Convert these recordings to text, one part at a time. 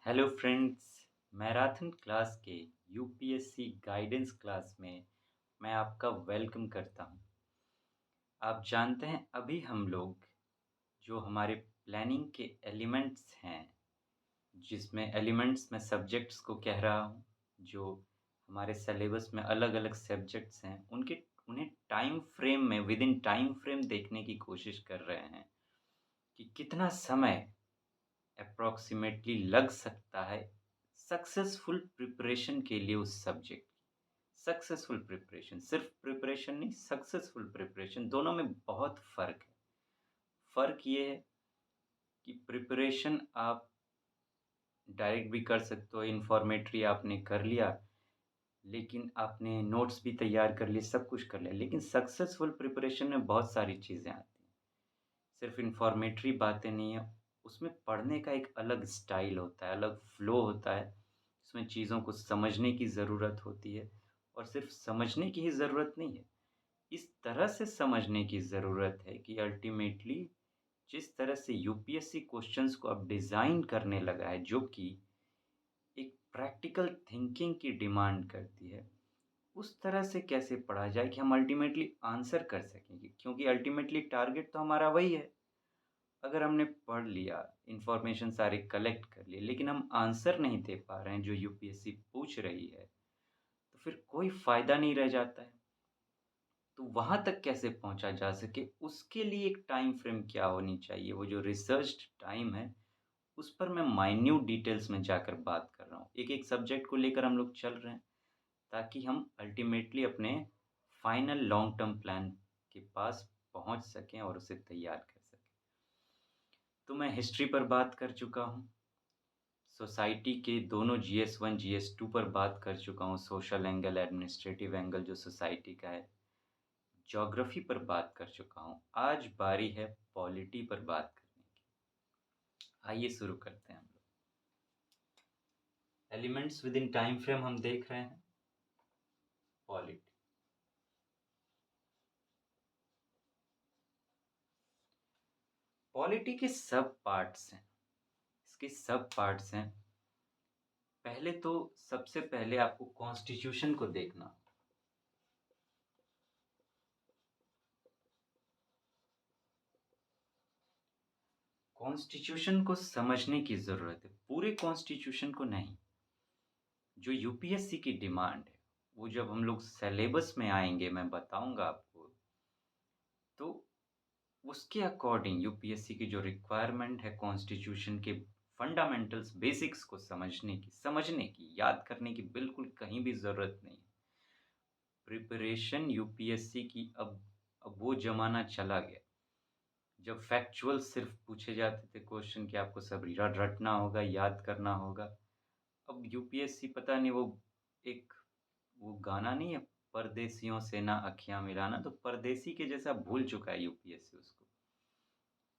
Hello friends. Marathon class के UPSC guidance class में मैं आपका वेलकम करता हूं। आप जानते हैं अभी हम लोग जो हमारे प्लानिंग के एलिमेंट्स हैं, जिसमें एलिमेंट्स में सब्जेक्ट्स को कह रहा हूं, जो हमारे सिलेबस में अलग-अलग सब्जेक्ट्स हैं, उन्हें टाइम फ्रेम में विद इन टाइम फ्रेम देखने की कोशिश कर रहे हैं कि कितना समय अप्रॉक्सिमेटली लग सकता है सक्सेसफुल प्रिपरेशन के लिए उस सब्जेक्ट की। सक्सेसफुल प्रिपरेशन, सिर्फ प्रिपरेशन नहीं, सक्सेसफुल प्रिपरेशन, दोनों में बहुत फ़र्क है। फ़र्क ये है कि प्रिपरेशन आप डायरेक्ट भी कर सकते हो, इन्फॉर्मेटरी आपने कर लिया, लेकिन आपने नोट्स भी तैयार कर लिए, सब कुछ कर लिया, लेकिन सक्सेसफुल प्रिपरेशन में बहुत सारी चीज़ें आती हैं। सिर्फ इन्फॉर्मेटरी बातें नहीं है, उसमें पढ़ने का एक अलग स्टाइल होता है, अलग फ्लो होता है। उसमें चीज़ों को समझने की ज़रूरत होती है, और सिर्फ समझने की ही ज़रूरत नहीं है, इस तरह से समझने की ज़रूरत है कि अल्टीमेटली जिस तरह से यूपीएससी क्वेश्चंस को अब डिज़ाइन करने लगा है, जो कि एक प्रैक्टिकल थिंकिंग की डिमांड करती है, उस तरह से कैसे पढ़ा जाए कि हम अल्टीमेटली आंसर कर सकेंगे, क्योंकि अल्टीमेटली टारगेट तो हमारा वही है। अगर हमने पढ़ लिया, इन्फॉर्मेशन सारी कलेक्ट कर ली, लेकिन हम आंसर नहीं दे पा रहे हैं जो यूपीएससी पूछ रही है, तो फिर कोई फ़ायदा नहीं रह जाता है। तो वहाँ तक कैसे पहुँचा जा सके, उसके लिए एक टाइम फ्रेम क्या होनी चाहिए, वो जो रिसर्च्ड टाइम है, उस पर मैं माइन्यूट डिटेल्स में जाकर बात कर रहा हूँ। एक-एक सब्जेक्ट को लेकर हम लोग चल रहे हैं, ताकि हम अल्टीमेटली अपने फाइनल लॉन्ग टर्म प्लान के पास पहुँच सकें और उसे तैयार कर सकें। तो मैं हिस्ट्री पर बात कर चुका हूँ, सोसाइटी के दोनों जीएस 1 जीएस 2 पर बात कर चुका हूँ, सोशल एंगल, एडमिनिस्ट्रेटिव एंगल जो सोसाइटी का है, ज्योग्राफी पर बात कर चुका हूँ। आज बारी है पॉलिटी पर बात करने की। आइए शुरू करते हैं हम लोग। Elements with in time frame हम देख रहे हैं। पॉलिटी, पॉलिटी के सब पार्ट्स हैं, इसके सब पार्ट्स हैं। पहले तो सबसे पहले आपको कॉन्स्टिट्यूशन को देखना। कॉन्स्टिट्यूशन को समझने की ज़रूरत है, पूरे कॉन्स्टिट्यूशन को नहीं। जो यूपीएससी की डिमांड है, वो जब हम लोग सिलेबस में आएँगे, मैं बताऊँगा आपको, तो उसके अकॉर्डिंग यूपीएससी की जो रिक्वायरमेंट है कॉन्स्टिट्यूशन के फंडामेंटल्स, बेसिक्स को समझने की, याद करने की बिल्कुल कहीं भी ज़रूरत नहीं है। प्रिपरेशन यूपीएससी की अब वो ज़माना चला गया, जब फैक्चुअल सिर्फ पूछे जाते थे क्वेश्चन कि आपको सब रटना होगा, याद करना होगा। अब यूपीएससी पता नहीं, वो गाना नहीं है, परदेसियों से ना अखियाँ मिलाना, तो परदेसी के जैसा भूल चुका है यूपीएससी उसको।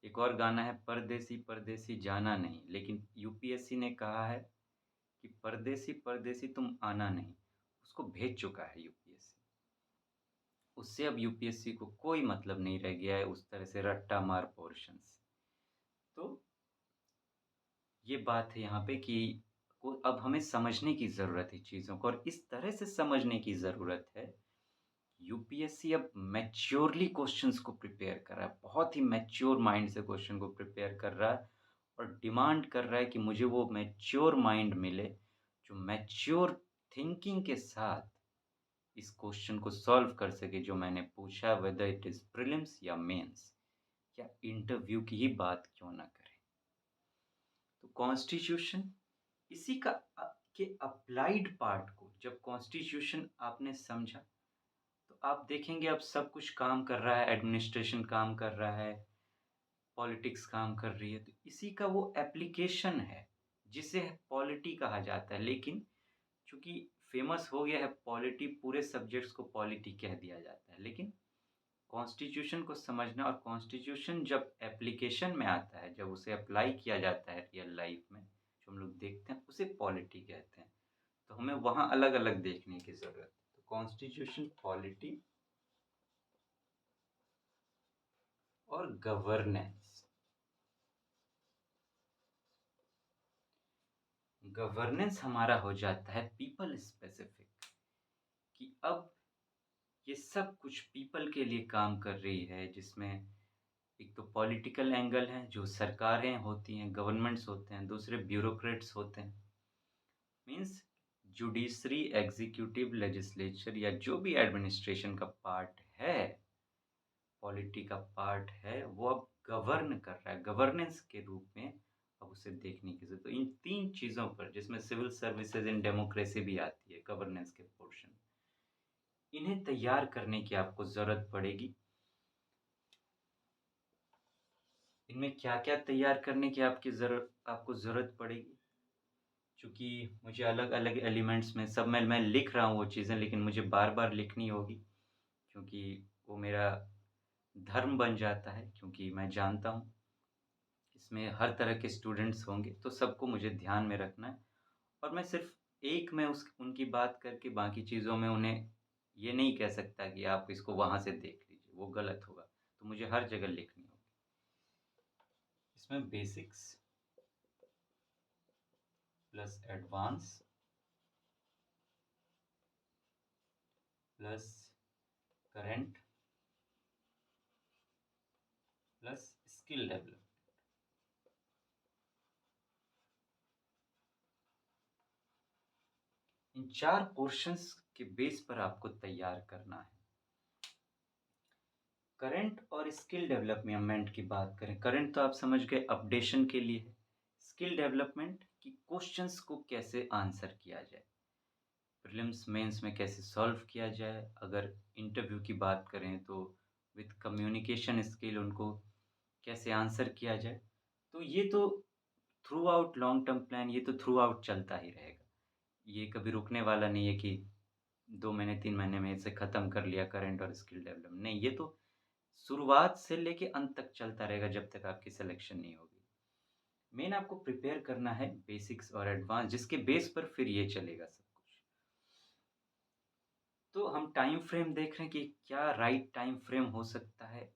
एक और गाना है, परदेसी परदेसी जाना नहीं, लेकिन यूपीएससी ने कहा है कि परदेसी परदेसी तुम आना नहीं, उसको भेज चुका है यूपीएससी। उससे अब यूपीएससी को कोई मतलब नहीं रह गया है उस तरह से रट्टा मार पोर्शन से। तो ये बात है यहाँ पे कि अब हमें समझने की ज़रूरत है चीज़ों को, और इस तरह से समझने की ज़रूरत है। यूपीएससी अब मैच्योरली क्वेश्चंस को प्रिपेयर कर रहा है, बहुत ही मैच्योर माइंड से क्वेश्चन को प्रिपेयर कर रहा है, और डिमांड कर रहा है कि मुझे वो मैच्योर माइंड मिले, जो मैच्योर थिंकिंग के साथ इस क्वेश्चन को सॉल्व कर सके जो मैंने पूछा, वेदर इट इज़ प्रीलिम्स या मेंस या इंटरव्यू की ही बात क्यों ना करें। तो कॉन्स्टिट्यूशन, इसी का के अप्लाइड पार्ट को जब कॉन्स्टिट्यूशन आपने समझा, तो आप देखेंगे अब सब कुछ काम कर रहा है, एडमिनिस्ट्रेशन काम कर रहा है, पॉलिटिक्स काम कर रही है, तो इसी का वो एप्लीकेशन है, जिसे पॉलिटी कहा जाता है। लेकिन चूँकि फ़ेमस हो गया है पॉलिटी, पूरे सब्जेक्ट्स को पॉलिटी कह दिया जाता है, लेकिन कॉन्स्टिट्यूशन को समझना, और कॉन्स्टिट्यूशन जब एप्लीकेशन में आता है, जब उसे अप्लाई किया जाता है रियल लाइफ में, जो हम लोग देखते हैं, उसे पॉलिटी कहते हैं। तो हमें वहाँ अलग-अलग देखने की ज़रूरत है। तो कॉन्स्टिट्यूशन, पॉलिटी और गवर्नेंस। गवर्नेंस हमारा हो जाता है पीपल स्पेसिफिक, कि अब ये सब कुछ पीपल के लिए काम कर रही है, जिसमें एक तो पॉलिटिकल एंगल है, जो सरकारें होती हैं, गवर्नमेंट्स होते हैं, दूसरे ब्यूरोक्रेट्स होते हैं। मीन्स जुडिशरी, एग्जीक्यूटिव, लेजिस्लेचर या जो भी एडमिनिस्ट्रेशन का पार्ट है, पॉलिटी का पार्ट है, वो अब गवर्न कर रहा है, गवर्नेंस के रूप में अब उसे देखने की जरूरत। तो इन तीन चीज़ों पर, जिसमें सिविल सर्विसेज इन डेमोक्रेसी भी आती है गवर्नेंस के पोर्शन, इन्हें तैयार करने की आपको ज़रूरत पड़ेगी। इनमें क्या-क्या तैयार करने की आपको ज़रूरत पड़ेगी, चूँकि मुझे अलग-अलग एलिमेंट्स में सब में मैं लिख रहा हूँ वो चीज़ें, लेकिन मुझे बार-बार लिखनी होगी, क्योंकि वो मेरा धर्म बन जाता है, क्योंकि मैं जानता हूँ इसमें हर तरह के स्टूडेंट्स होंगे, तो सबको मुझे ध्यान में रखना है। और मैं सिर्फ़ एक में उस उनकी बात करके बाकी चीज़ों में उन्हें ये नहीं कह सकता कि आप इसको वहाँ से देख लीजिए, वो गलत होगा। तो मुझे हर जगह लिखनी होगी। इसमें basics plus advance plus current plus skill develop, in 4 portions के बेस पर आपको तैयार करना है। करंट और स्किल डेवलपमेंट की बात करें, करंट तो आप समझ गए अपडेशन के लिए है। स्किल डेवलपमेंट कि क्वेश्चंस को कैसे आंसर किया जाए, प्रीलिम्स मेंस में कैसे सॉल्व किया जाए। अगर इंटरव्यू की बात करें तो विद कम्युनिकेशन स्किल उनको कैसे आंसर किया जाए। तो ये तो through out long term plan, ये तो थ्रू आउट चलता ही रहेगा। ये कभी रुकने वाला नहीं है कि 2 महीने 3 महीने में इसे ख़त्म कर लिया करंट और स्किल डेवलपमेंट, नहीं, ये तो शुरुआत से लेके अंत तक चलता रहेगा जब तक आपकी सिलेक्शन नहीं होगी। मेन आपको प्रिपेयर करना है बेसिक्स और एडवांस, जिसके बेस पर फिर ये चलेगा सब कुछ। तो हम टाइम फ्रेम देख रहे हैं कि क्या राइट टाइम फ्रेम हो सकता है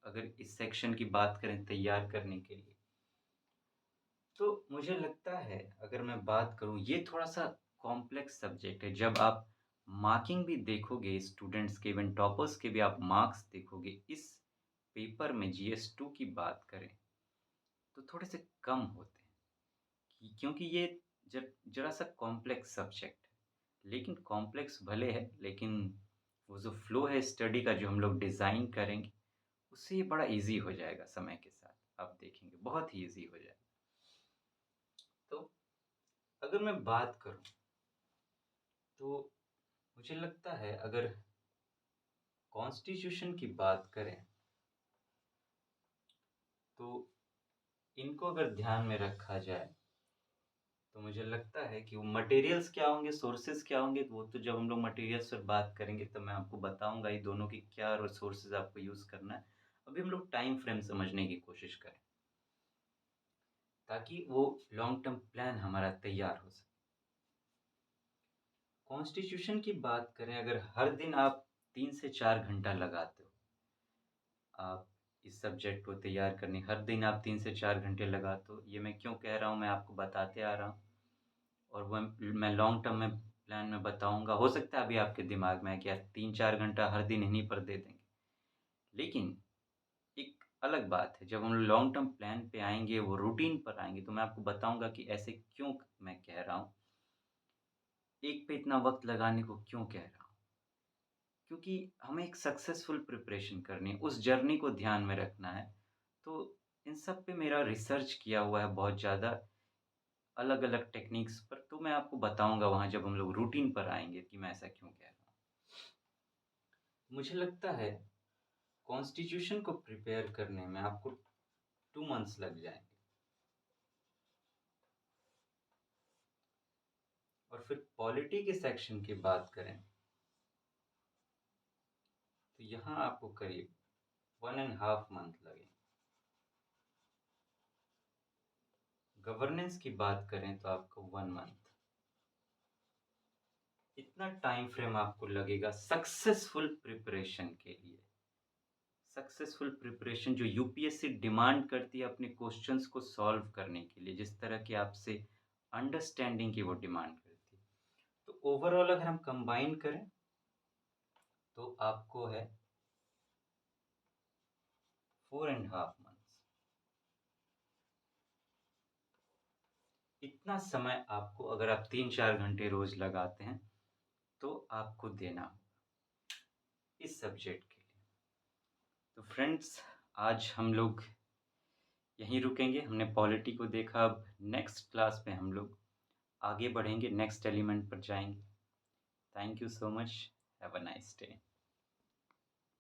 अगर इस सेक्शन की बात करें तैयार करने के लिए। तो मुझे लगता है, अगर मैं बात करूँ, ये थोड़ा-सा कॉम्प्लेक्स सब्जेक्ट है। जब आप मार्किंग भी देखोगे स्टूडेंट्स के, इवन टॉपर्स के भी आप मार्क्स देखोगे, इस पेपर में जीएस 2 की बात करें, तो थोड़े से कम होते हैं, क्योंकि ये जब ज़रा-सा कॉम्प्लेक्स सब्जेक्ट है। लेकिन कॉम्प्लेक्स भले है, लेकिन वो जो फ्लो है स्टडी का जो हम लोग डिज़ाइन करेंगे, उससे ये बड़ा ईज़ी हो जाएगा समय के साथ। आप देखेंगे बहुत ही ईज़ी हो जाएगा। तो अगर मैं बात करूँ, तो मुझे लगता है अगर कॉन्स्टिट्यूशन की बात करें, तो इनको अगर ध्यान में रखा जाए, तो मुझे लगता है कि वो मटेरियल्स क्या होंगे, सोर्सेज़ क्या होंगे, वो तो जब हम लोग मटेरियल्स पर बात करेंगे तब मैं आपको बताऊँगा ये दोनों की क्या सोर्सेज़ आपको यूज़ करना है। अभी हम लोग टाइम फ्रेम समझने की कोशिश करें, ताकि वो लॉन्ग टर्म प्लान हमारा तैयार हो सके। कॉन्स्टिट्यूशन की बात करें, अगर हर दिन आप 3 से 4 घंटा लगाते हो, आप इस सब्जेक्ट को तैयार करने हर दिन आप 3 से 4 घंटे लगाते हो, ये मैं क्यों कह रहा हूँ, मैं आपको बताते आ रहा हूँ। और वो मैं लॉन्ग टर्म में प्लान में बताऊँगा। हो सकता है अभी आपके दिमाग में है कि यार 3-4 घंटा हर दिन इन्हीं पर दे देंगे। लेकिन एक अलग बात है, जब हम लॉन्ग टर्म प्लान पे आएँगे, वो रूटीन पर आएँगे, तो मैं आपको बताऊँगा कि ऐसे क्यों मैं कह रहा हूँ। एक पे इतना वक़्त लगाने को क्यों कह रहा हूँ? क्योंकि हमें एक सक्सेसफुल प्रिपरेशन करनी है, उस जर्नी को ध्यान में रखना है। तो इन सब पे मेरा रिसर्च किया हुआ है बहुत ज़्यादा, अलग-अलग टेक्निक्स पर, तो मैं आपको बताऊँगा वहाँ जब हम लोग रूटीन पर आएँगे कि मैं ऐसा क्यों कह रहा हूँ। मुझे लगता है कॉन्स्टिट्यूशन को प्रिपेयर करने में आपको 2 मंथ्स लग जाएँगे। और फिर पॉलिटी के सेक्शन की बात करें, तो यहाँ आपको करीब 1 एंड हाफ मंथ लगेंगे। गवर्नेंस की बात करें तो आपको 1 मंथ। इतना टाइम फ्रेम आपको लगेगा सक्सेसफुल प्रिपरेशन के लिए। सक्सेसफुल प्रिपरेशन जो यूपीएससी डिमांड करती है अपने क्वेश्चंस को सॉल्व करने के लिए, जिस तरह के आपसे अंडरस्टैंडिंग की वो डिमांड करती है। तो ओवरऑल अगर हम कंबाइन करें तो आपको है 4.5 मंथ्स। इतना समय आपको, अगर आप 3-4 घंटे रोज लगाते हैं, तो आपको देना होगा इस सब्जेक्ट के लिए। तो फ्रेंड्स, आज हम लोग यहीं रुकेंगे। हमने पॉलिटी को देखा, अब नेक्स्ट क्लास में हम लोग आगे बढ़ेंगे, नेक्स्ट एलिमेंट पर जाएंगे। Thank you so much. Have a nice day.